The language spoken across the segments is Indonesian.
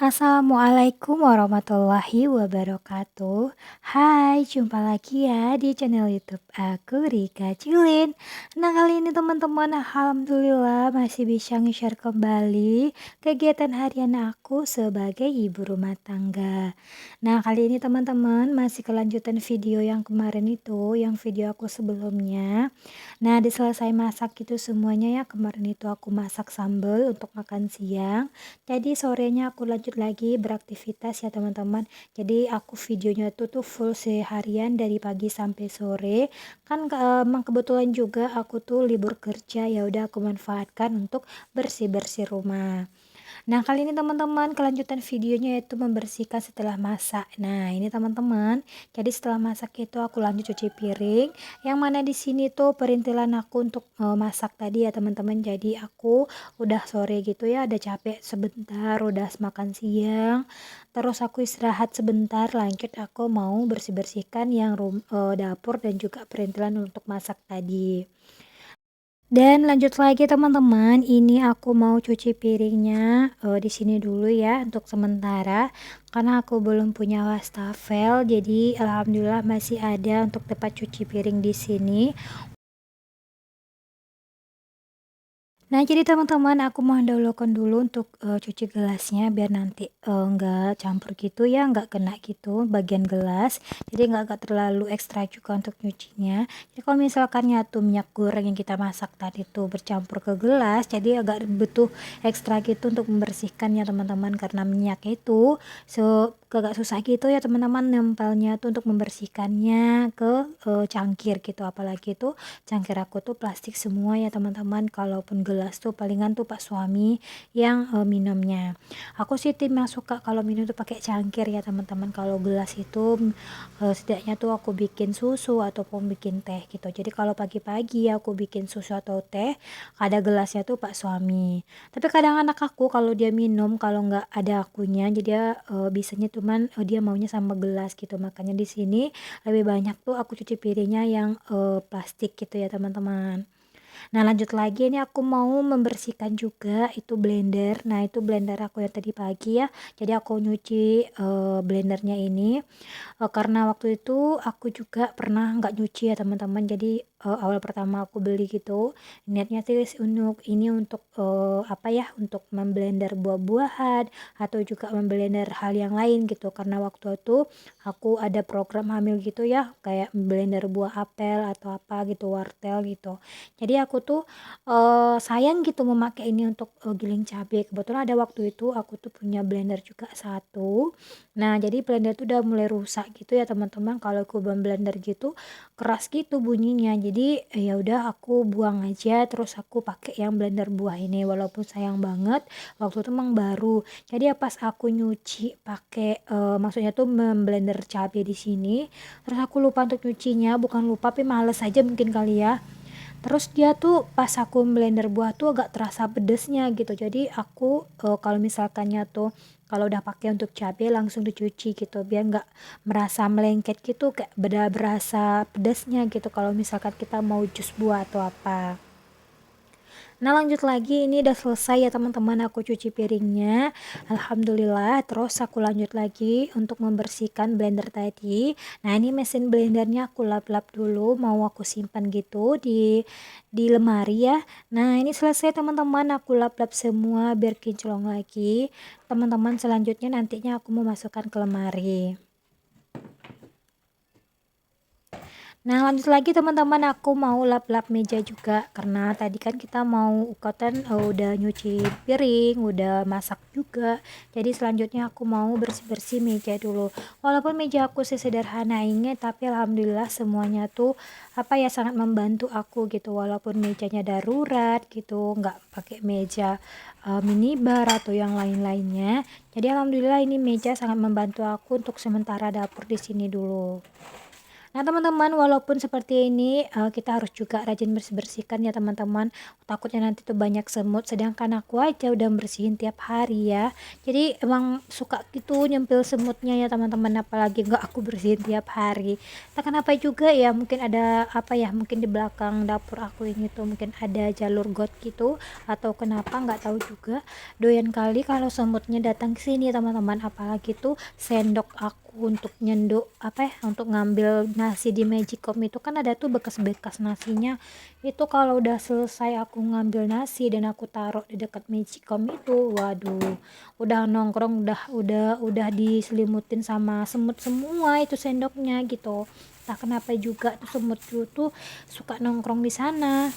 Assalamualaikum warahmatullahi wabarakatuh. Hai, jumpa lagi ya di channel YouTube aku Rika Cilin. Nah, kali ini teman-teman alhamdulillah masih bisa nge-share kembali kegiatan harian aku sebagai ibu rumah tangga. Nah, kali ini teman-teman masih kelanjutan video yang kemarin itu, yang video aku sebelumnya. Nah, diselesai masak itu semuanya ya, kemarin itu aku masak sambal untuk makan siang. Jadi sorenya aku lanjut lagi beraktivitas ya teman-teman. Jadi aku videonya tuh full seharian dari pagi sampai sore. Kan emang kebetulan juga aku tuh libur kerja, ya udah aku manfaatkan untuk bersih-bersih rumah. Nah, kali ini teman-teman kelanjutan videonya yaitu membersihkan setelah masak. Nah, ini teman-teman. Jadi setelah masak itu aku lanjut cuci piring. Yang mana di sini tuh perintilan aku untuk masak tadi ya teman-teman. Jadi aku udah sore gitu ya, ada capek sebentar, udah makan siang. Terus aku istirahat sebentar, lanjut aku mau bersih-bersihkan yang dapur dan juga perintilan untuk masak tadi. Dan lanjut lagi teman-teman, ini aku mau cuci piringnya di sini dulu ya untuk sementara karena aku belum punya wastafel. Jadi alhamdulillah masih ada untuk tempat cuci piring di sini. Nah, jadi teman-teman aku mau dahulukan dulu untuk cuci gelasnya biar nanti enggak campur gitu ya, enggak kena gitu bagian gelas. Jadi enggak terlalu ekstra juga untuk nyucinya. Jadi kalau misalkan tuh minyak goreng yang kita masak tadi tuh bercampur ke gelas, jadi agak butuh ekstra gitu untuk membersihkan ya teman-teman, karena minyak itu agak susah gitu ya teman-teman nempelnya tuh untuk membersihkannya ke cangkir gitu, apalagi tuh cangkir aku tuh plastik semua ya teman-teman. Kalaupun gelas tuh palingan tuh pak suami yang minumnya. Aku sih tim yang suka kalau minum tuh pakai cangkir ya teman-teman. Kalau gelas itu setidaknya tuh aku bikin susu ataupun bikin teh gitu. Jadi kalau pagi-pagi aku bikin susu atau teh, ada gelasnya tuh pak suami. Tapi kadang anak aku kalau dia minum kalau nggak ada akunya, jadi dia bisanya cuman dia maunya sama gelas gitu. Makanya di sini lebih banyak tuh aku cuci piringnya yang plastik gitu ya teman-teman. Nah, lanjut lagi ini aku mau membersihkan juga itu blender. Nah, itu blender aku yang tadi pagi ya. Jadi aku nyuci blendernya ini karena waktu itu aku juga pernah nggak nyuci ya teman-teman. Jadi awal pertama aku beli gitu niatnya sih untuk apa ya, untuk memblender buah-buahan atau juga memblender hal yang lain gitu, karena waktu itu aku ada program hamil gitu ya, kayak blender buah apel atau apa gitu, wortel gitu. Jadi aku tuh sayang gitu memakai ini untuk giling cabai. Kebetulan ada waktu itu aku tuh punya blender juga satu. Nah, jadi blender tuh udah mulai rusak gitu ya teman-teman. Kalau aku blender gitu keras gitu bunyinya. Jadi ya udah aku buang aja, terus aku pakai yang blender buah ini. Walaupun sayang banget waktu itu emang baru. Jadi ya pas aku nyuci pakai maksudnya tuh memblender cabai di sini, terus aku lupa untuk nyucinya, bukan lupa tapi males aja mungkin kali ya. Terus dia tuh pas aku blender buah tuh agak terasa pedesnya gitu. Jadi aku kalau misalkannya tuh kalau udah pakai untuk cabai langsung dicuci gitu biar nggak merasa melengket gitu, kayak beda berasa pedesnya gitu kalau misalkan kita mau jus buah atau apa. Nah, lanjut lagi ini udah selesai ya teman-teman aku cuci piringnya. Alhamdulillah, terus aku lanjut lagi untuk membersihkan blender tadi. Nah, ini mesin blendernya aku lap-lap dulu, mau aku simpan gitu di lemari ya. Nah, ini selesai teman-teman, aku lap-lap semua biar kinclong lagi. Teman-teman, selanjutnya nantinya aku mau masukkan ke lemari. Nah, lanjut lagi teman-teman, aku mau lap-lap meja juga karena tadi kan kita mau ukatan udah nyuci piring, udah masak juga. Jadi selanjutnya aku mau bersih-bersih meja dulu. Walaupun meja aku sesederhana ini, tapi alhamdulillah semuanya tuh apa ya, sangat membantu aku gitu. Walaupun mejanya darurat gitu, nggak pakai meja minibar atau yang lain-lainnya. Jadi alhamdulillah ini meja sangat membantu aku untuk sementara dapur di sini dulu. Nah teman-teman, walaupun seperti ini, kita harus juga rajin bersih-bersihkan ya teman-teman, takutnya nanti tuh banyak semut, sedangkan aku aja udah bersihin tiap hari ya. Jadi emang suka gitu nyempil semutnya ya teman-teman, apalagi nggak aku bersihin tiap hari. Entah kenapa juga ya, mungkin ada apa ya, mungkin di belakang dapur aku ini tuh mungkin ada jalur got gitu, atau kenapa nggak tahu juga. Doyan kali kalau semutnya datang ke sini teman-teman, apalagi tuh sendok aku untuk nyenduk apa ya, untuk ngambil nasi di Magicom itu kan ada tuh bekas-bekas nasinya. Itu kalau udah selesai aku ngambil nasi dan aku taruh di dekat Magicom itu, waduh, udah nongkrong, udah diselimutin sama semut semua itu sendoknya gitu. Entah kenapa juga tuh semut tuh suka nongkrong di sana.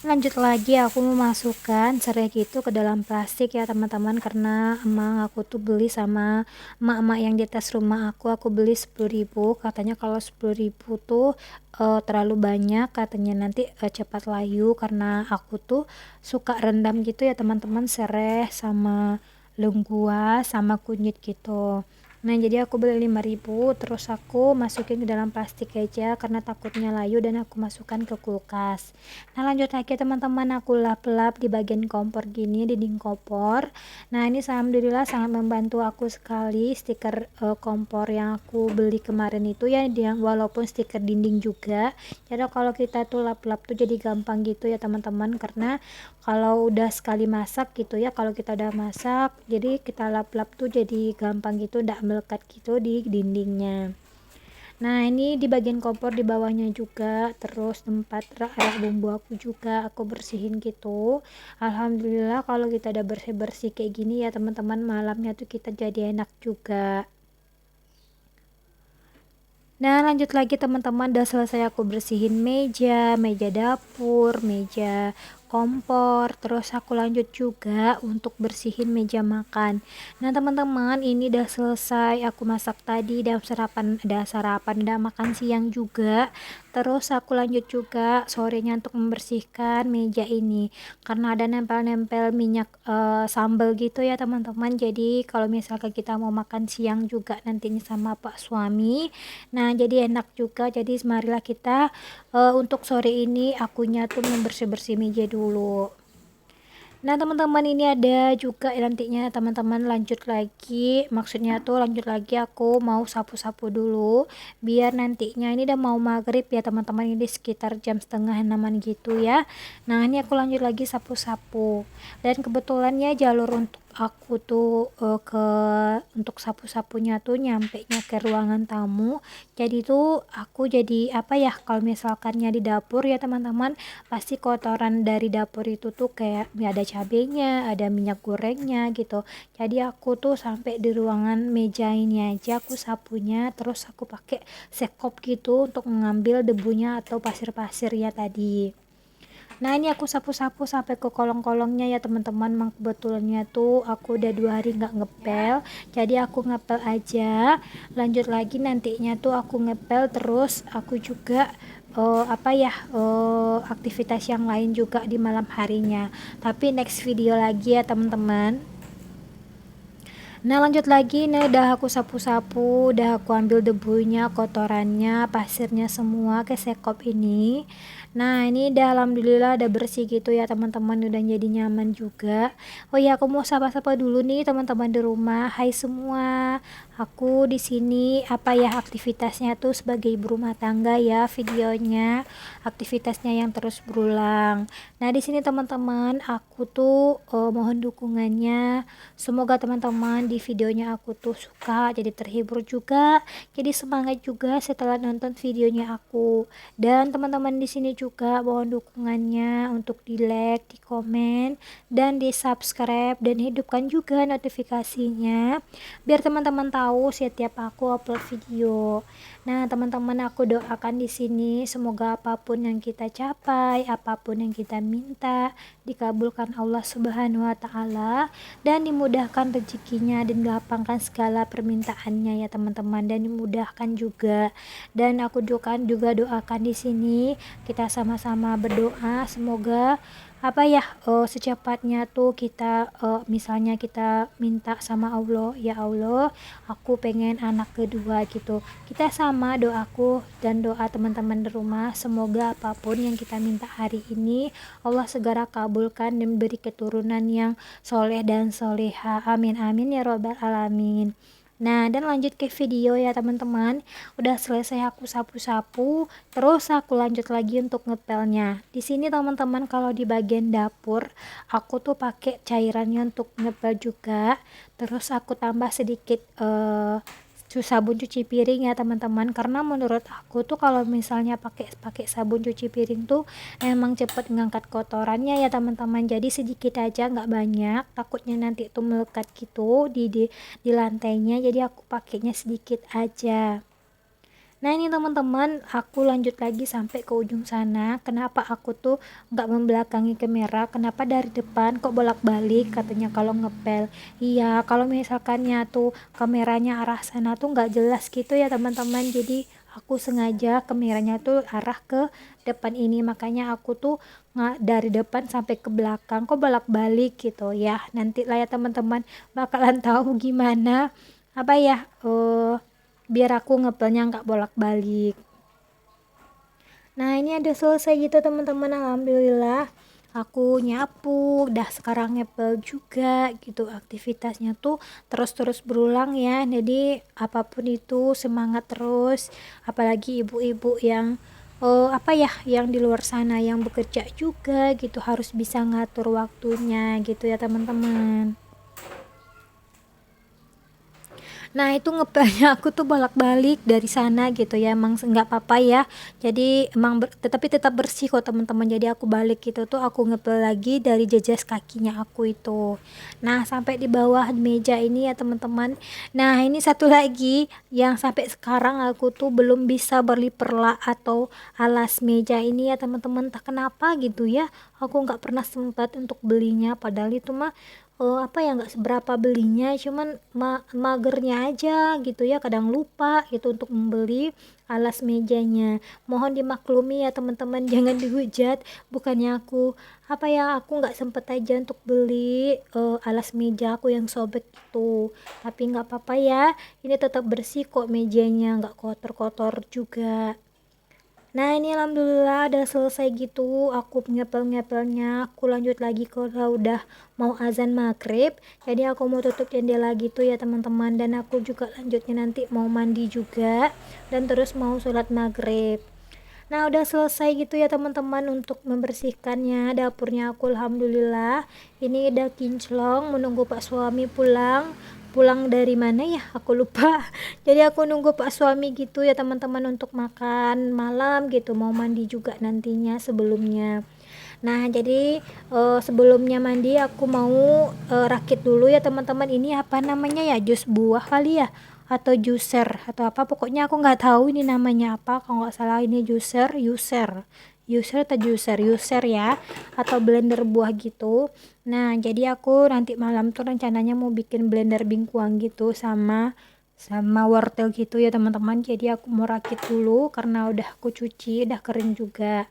Lanjut lagi, aku memasukkan serai gitu ke dalam plastik ya teman-teman, karena emang aku tuh beli sama emak-emak yang di atas rumah aku beli 10.000, katanya kalau 10.000 tuh terlalu banyak, katanya nanti cepat layu, karena aku tuh suka rendam gitu ya teman-teman, serai sama lengkuas sama kunyit gitu. Nah jadi aku beli 5.000, terus aku masukin ke dalam plastik aja karena takutnya layu, dan aku masukkan ke kulkas. Nah lanjut lagi teman-teman, aku lap-lap di bagian kompor gini, dinding kompor. Nah ini alhamdulillah sangat membantu aku sekali, stiker kompor yang aku beli kemarin itu ya, yang walaupun stiker dinding juga. Jadi kalau kita tuh lap-lap tuh jadi gampang gitu ya teman-teman, karena kalau udah sekali masak gitu ya, kalau kita udah masak jadi kita lap-lap tuh jadi gampang gitu, ndak melekat gitu di dindingnya. Nah ini di bagian kompor di bawahnya juga, terus tempat rak bumbu aku juga aku bersihin gitu. Alhamdulillah kalau kita udah bersih-bersih kayak gini ya teman-teman, malamnya tuh kita jadi enak juga. Nah lanjut lagi teman-teman, udah selesai aku bersihin meja dapur, meja kompor, terus aku lanjut juga untuk bersihin meja makan. Nah teman-teman, ini udah selesai aku masak tadi, dan sarapan, udah makan siang juga. Terus aku lanjut juga sorenya untuk membersihkan meja ini, karena ada nempel-nempel minyak sambal gitu ya teman-teman. Jadi kalau misalkan kita mau makan siang juga nantinya sama Pak suami, nah jadi enak juga. Jadi marilah kita untuk sore ini akunya tuh membersih-bersih meja dulu. Nah teman-teman, ini ada juga nantinya teman-teman lanjut lagi, maksudnya tuh lanjut lagi aku mau sapu-sapu dulu biar nantinya ini udah mau maghrib ya teman-teman, ini sekitar jam setengah 6-an gitu ya. Nah ini aku lanjut lagi sapu-sapu, dan kebetulan ya jalur untuk aku tuh untuk sapu-sapunya tuh nyampe nya ke ruangan tamu. Jadi tuh aku jadi apa ya, kalau misalkannya di dapur ya teman-teman, pasti kotoran dari dapur itu tuh kayak ada cabenya, ada minyak gorengnya gitu. Jadi aku tuh sampai di ruangan meja ini aja aku sapunya, terus aku pakai sekop gitu untuk mengambil debunya atau pasir-pasir ya tadi. Nah ini aku sapu-sapu sampai ke kolong-kolongnya ya teman-teman. Kebetulannya tuh aku udah 2 hari nggak ngepel, jadi aku ngepel aja. Lanjut lagi nantinya tuh aku ngepel, terus aku juga apa ya, aktivitas yang lain juga di malam harinya, tapi next video lagi ya teman-teman. Nah lanjut lagi, nah udah aku sapu-sapu, udah aku ambil debunya, kotorannya, pasirnya semua ke sekop ini. Nah ini udah alhamdulillah udah bersih gitu ya teman-teman, udah jadi nyaman juga. Oh ya, aku mau sapa-sapa dulu nih teman-teman di rumah. Hai semua, aku di sini apa ya, aktivitasnya tuh sebagai ibu rumah tangga ya, videonya aktivitasnya yang terus berulang. Nah di sini teman-teman, aku tuh mohon dukungannya. Semoga teman-teman di videonya aku tuh suka, jadi terhibur juga, jadi semangat juga setelah nonton videonya aku. Dan teman-teman di sini juga mohon dukungannya untuk di like, di komen, dan di subscribe, dan hidupkan juga notifikasinya biar teman-teman tahu setiap aku upload video. Nah teman-teman, aku doakan di sini semoga apapun yang kita capai, apapun yang kita minta, dikabulkan Allah Subhanahu wa Ta'ala, dan dimudahkan rezekinya, dan dilapangkan segala permintaannya ya teman-teman, dan dimudahkan juga. Dan aku juga doakan di sini kita sama-sama berdoa semoga apa ya, secepatnya tuh kita, misalnya kita minta sama Allah, "Ya Allah, aku pengen anak kedua," gitu. Kita sama doaku dan doa teman-teman di rumah, semoga apapun yang kita minta hari ini Allah segera kabulkan dan beri keturunan yang soleh dan soleha. Amin amin ya robbal alamin. Nah, dan lanjut ke video ya teman-teman. Udah selesai aku sapu-sapu, terus aku lanjut lagi untuk ngepelnya. Di sini teman-teman, kalau di bagian dapur, aku tuh pakai cairannya untuk ngepel juga. Terus aku tambah sedikit sabun cuci piring ya teman-teman, karena menurut aku tuh kalau misalnya pakai pakai sabun cuci piring tuh emang cepet ngangkat kotorannya ya teman-teman. Jadi sedikit aja, nggak banyak, takutnya nanti tuh melekat gitu di lantainya, jadi aku pakainya sedikit aja. Nah ini teman-teman, aku lanjut lagi sampai ke ujung sana. Kenapa aku tuh nggak membelakangi kamera, kenapa dari depan kok bolak-balik katanya kalau ngepel. Iya, kalau misalkannya tuh kameranya arah sana tuh nggak jelas gitu ya teman-teman, jadi aku sengaja kameranya tuh arah ke depan ini, makanya aku tuh nggak dari depan sampai ke belakang kok bolak-balik gitu ya. Nanti lah ya teman-teman bakalan tahu gimana apa ya, biar aku ngepelnya nggak bolak-balik. Nah ini ada selesai gitu teman-teman, alhamdulillah aku nyapu, dah sekarang ngepel juga gitu. Aktivitasnya tuh terus-terus berulang ya, jadi apapun itu semangat terus, apalagi ibu-ibu yang apa ya, yang di luar sana yang bekerja juga gitu, harus bisa ngatur waktunya gitu ya teman-teman. Nah itu ngepelnya aku tuh bolak-balik dari sana gitu ya, emang nggak apa-apa ya, jadi emang tetapi tetap bersih kok teman-teman. Jadi aku balik gitu tuh, aku ngepel lagi dari jejes kakinya aku itu. Nah sampai di bawah meja ini ya teman-teman. Nah ini satu lagi yang sampai sekarang aku tuh belum bisa beli perla atau alas meja ini ya teman-teman, tak kenapa gitu ya, aku nggak pernah sempat untuk belinya, padahal itu mah apa ya, nggak seberapa belinya, cuman magernya aja gitu ya, kadang lupa gitu untuk membeli alas mejanya. Mohon dimaklumi ya teman-teman, jangan dihujat, bukannya aku apa ya, aku nggak sempet aja untuk beli alas meja aku yang sobek itu, tapi nggak apa-apa ya, ini tetap bersih kok mejanya, nggak kotor-kotor juga. Nah ini alhamdulillah udah selesai gitu, aku ngepel-ngepelnya. Aku lanjut lagi kalau udah mau azan maghrib, jadi aku mau tutup jendela gitu ya teman-teman, dan aku juga lanjutnya nanti mau mandi juga dan terus mau sholat maghrib. Nah udah selesai gitu ya teman-teman untuk membersihkannya. Dapurnya aku alhamdulillah ini udah kinclong, menunggu pak suami pulang. Pulang dari mana ya, aku lupa. Jadi aku nunggu pak suami gitu ya teman-teman untuk makan malam gitu, mau mandi juga nantinya sebelumnya. Nah jadi sebelumnya mandi aku mau rakit dulu ya teman-teman. Ini apa namanya ya, jus buah kali ya, atau juicer atau apa, pokoknya aku nggak tahu ini namanya apa. Kalau nggak salah ini user atau juicer ya, atau blender buah gitu. Nah jadi aku nanti malam tuh rencananya mau bikin blender bingkuang gitu, sama wortel gitu ya teman-teman. Jadi aku mau rakit dulu karena udah aku cuci, udah kering juga.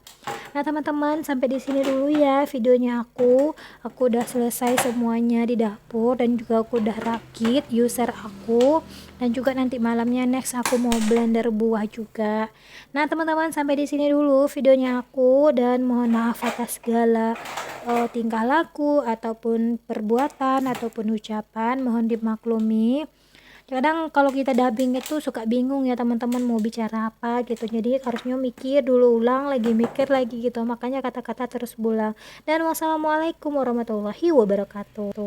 Nah teman-teman, sampai di sini dulu ya videonya aku. Aku udah selesai semuanya di dapur, dan juga aku udah rakit user aku, dan juga nanti malamnya next aku mau blender buah juga. Nah teman-teman, sampai di sini dulu videonya aku, dan mohon maaf atas segala tingkah laku ataupun perbuatan ataupun ucapan, mohon dimaklumi. Kadang kalau kita dubbing itu suka bingung ya teman-teman, mau bicara apa gitu, jadi harusnya mikir dulu, ulang lagi, mikir lagi gitu, makanya kata-kata terus berulang. Dan wassalamualaikum warahmatullahi wabarakatuh.